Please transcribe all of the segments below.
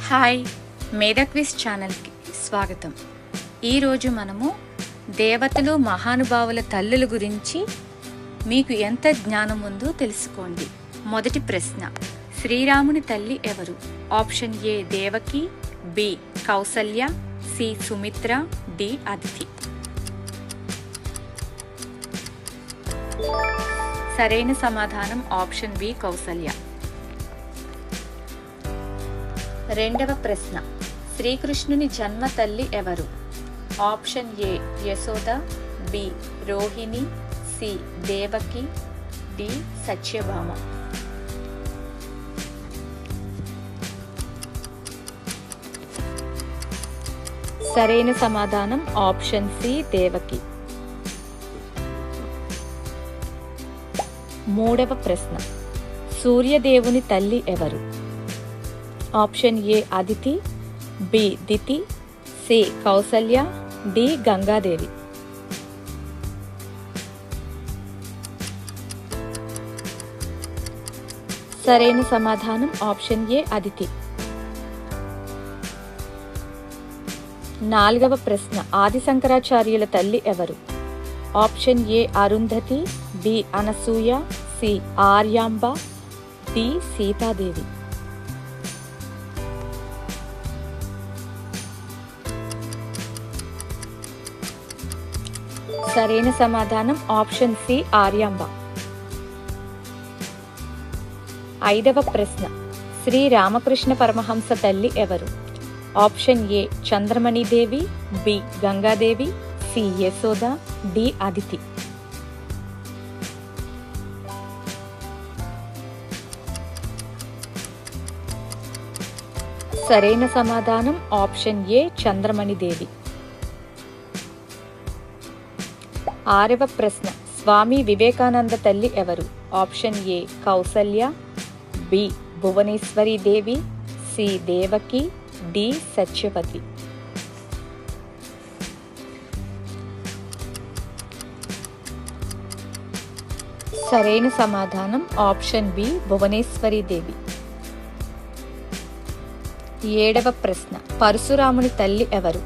Hi, మేధా quiz ఛానల్కి స్వాగతం. ఈరోజు మనము దేవతలు మహానుభావుల తల్లుల గురించి మీకు ఎంత జ్ఞానం ఉందో తెలుసుకోండి. మొదటి ప్రశ్న, శ్రీరాముని తల్లి ఎవరు? Option A Devaki, B Kausalya, C Sumitra, D Aditi. సరైన సమాధానం ఆప్షన్ బి కౌసల్య. రెండవ ప్రశ్న, శ్రీకృష్ణుని జన్మ తల్లి ఎవరు? Option A Yashoda, B Rohini, C Devaki, D Satyabhama. సరైన సమాధానం ఆప్షన్ సి దేవకి. మూడవ ప్రశ్న, సూర్యదేవుని తల్లి ఎవరు? Option A Aditi, B Diti, C Kausalya, D Gangadevi. సరైన సమాధానం ఆప్షన్ ఏ అదితి. నాలుగవ ప్రశ్న, ఆది శంకరాచార్యుల తల్లి ఎవరు? Option A Arundhati, B Anasuya, C Aryamba, D Sitadevi. సరైన సమాధానం ఆప్షన్ సి ఆర్యాంబ. ఐదవ ప్రశ్న, శ్రీ రామకృష్ణ పరమహంస తల్లి ఎవరు? Option A Chandramani Devi, B Gangadevi, C Yashoda, D Aditi. సరైన సమాధానం ఆప్షన్ ఏ చంద్రమణి దేవి. ఆరవ ప్రశ్న, స్వామి వివేకానంద తల్లి ఎవరు? Option A Kausalya, B Bhuvaneshwari Devi, C Devaki, D Satyavati. సరైన సమాధానం ఆప్షన్ బి భువనేశ్వరి దేవి. ఏడవ ప్రశ్న, పరశురాముని తల్లి ఎవరు?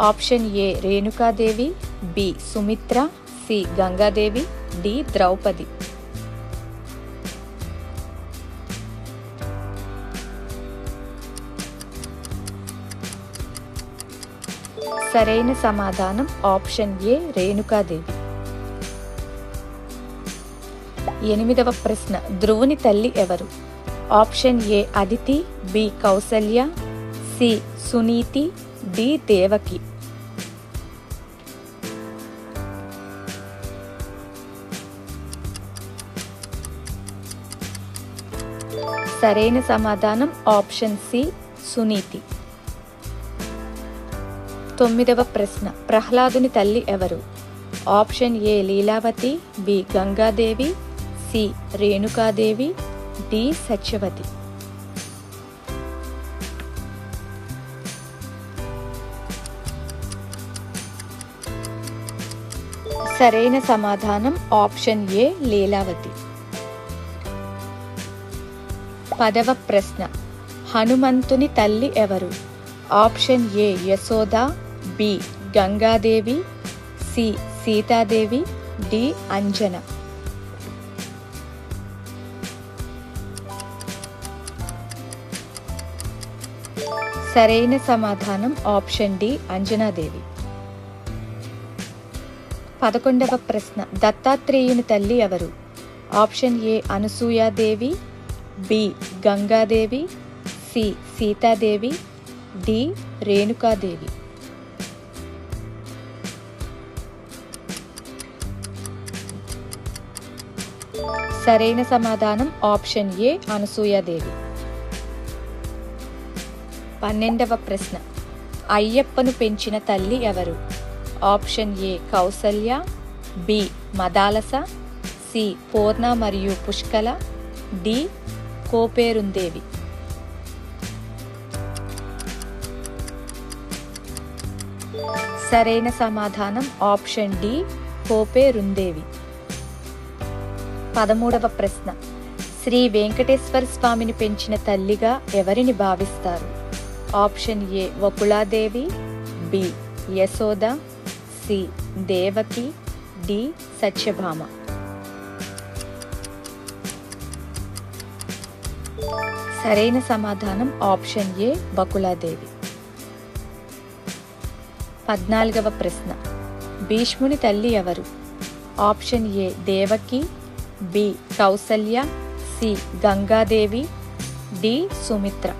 Option A Renukadevi, B Sumitra, C Gangadevi, D Draupadi. సరైన సమాధానం ఆప్షన్ ఏ రేణుకాదేవి. ఎనిమిదవ ప్రశ్న, ధ్రువుని తల్లి ఎవరు? Option A Aditi, B Kausalya, C Suniti, D Devaki. సరైన సమాధానం ఆప్షన్ సి సునీతి. తొమ్మిదవ ప్రశ్న, ప్రహ్లాదుని తల్లి ఎవరు? Option A Leelavati, B Gangadevi, C Renukadevi, D Satyavati. సరైన సమాధానం ఆప్షన్ ఏ లీలావతి. పదవ ప్రశ్న, హనుమంతుని తల్లి ఎవరు? Option A Yashoda, B Gangadevi, C Sitadevi, D Anjana. సరైన సమాధానం ఆప్షన్ డి అంజనాదేవి. 11వ ప్రశ్న, దత్తాత్రేయుని తల్లి ఎవరు? Option A Anasuyadevi, B Gangadevi, C Sitadevi, D Renukadevi. సరైన సమాధానం ఆప్షన్ ఏ అనసూయాదేవి. 12వ ప్రశ్న, అయ్యప్పను పెంచిన తల్లి ఎవరు? Option A Kausalya, B Madalasa, C Purna మరియు పుష్కల, డి కోపేరుందేవి. సరైన సమాధానం ఆప్షన్ డి కోపేరుందేవి. 13వ ప్రశ్న, శ్రీ వెంకటేశ్వర స్వామిని పెంచిన తల్లిగా ఎవరిని భావిస్తారు? Option A Vakuladevi, B Yashoda, C Devaki, D Satyabhama. సరైన సమాధానం ఆప్షన్ ఏ వకుళాదేవి. 14వ ప్రశ్న. భీష్ముని తల్లి ఎవరు? Option A Devaki, B Kausalya, C Gangadevi, D Sumitra.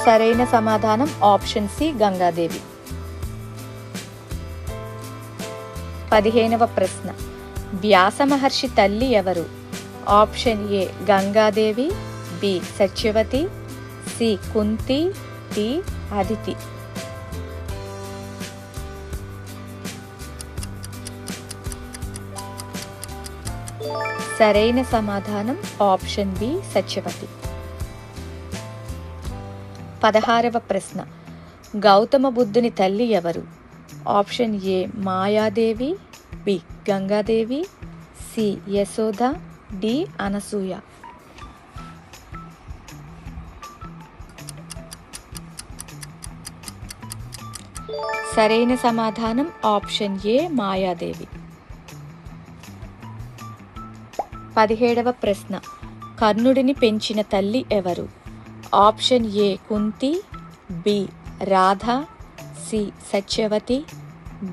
సరైన సమాధానం ఆప్షన్ సి గంగాదేవి. 15వ ప్రశ్న. వ్యాస మహర్షి తల్లి ఎవరు? Option A Gangadevi, B Satyavati, C Kunti, D Aditi. సరైన సమాధానం ఆప్షన్ బి సత్యవతి. 16వ ప్రశ్న. గౌతమ బుద్ధుని తల్లి ఎవరు? Option A Mayadevi, B Gangadevi, C Yashoda, D Anasuya. సరైన సమాధానం ఆప్షన్ ఏ మాయాదేవి. 17వ ప్రశ్న. కర్ణుడిని పెంచిన తల్లి ఎవరు? Option A Kunti, B Radha, C Satyavati,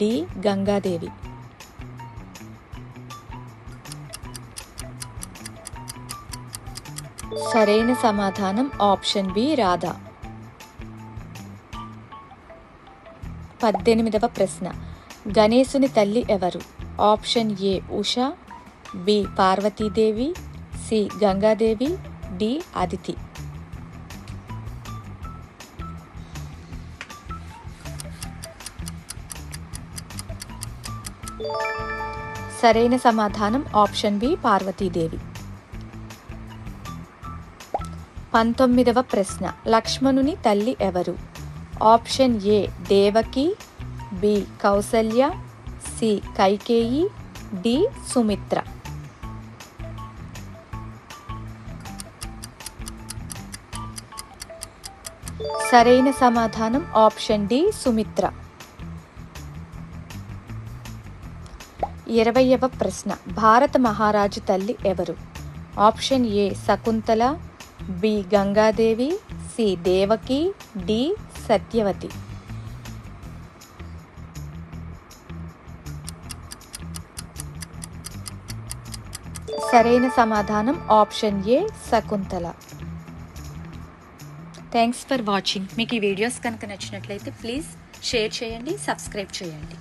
D Gangadevi. సరైన సమాధానం ఆప్షన్ బి రాధ. 18వ ప్రశ్న. గణేశుని తల్లి ఎవరు? Option A Usha, B Parvatidevi, C Gangadevi, D Aditi. సరైన సమాధానం ఆప్షన్ బి పార్వతీదేవి. 19వ ప్రశ్న. లక్ష్మణుని తల్లి ఎవరు? Option A Devaki, B Kausalya, C Kaikeyi, D Sumitra. సరైన సమాధానం ఆప్షన్ డి సుమిత్ర. 20వ ప్రశ్న. భారత మహారాజు తల్లి ఎవరు? Option A Shakuntala, B Gangadevi, C Devaki, D Satyavati. సరైన సమాధానం option A Shakuntala. Thanks for watching. మీకు ఈ వీడియోస్ కనుక నచ్చినట్లయితే ప్లీజ్ షేర్ చేయండి, సబ్స్క్రైబ్ చేయండి.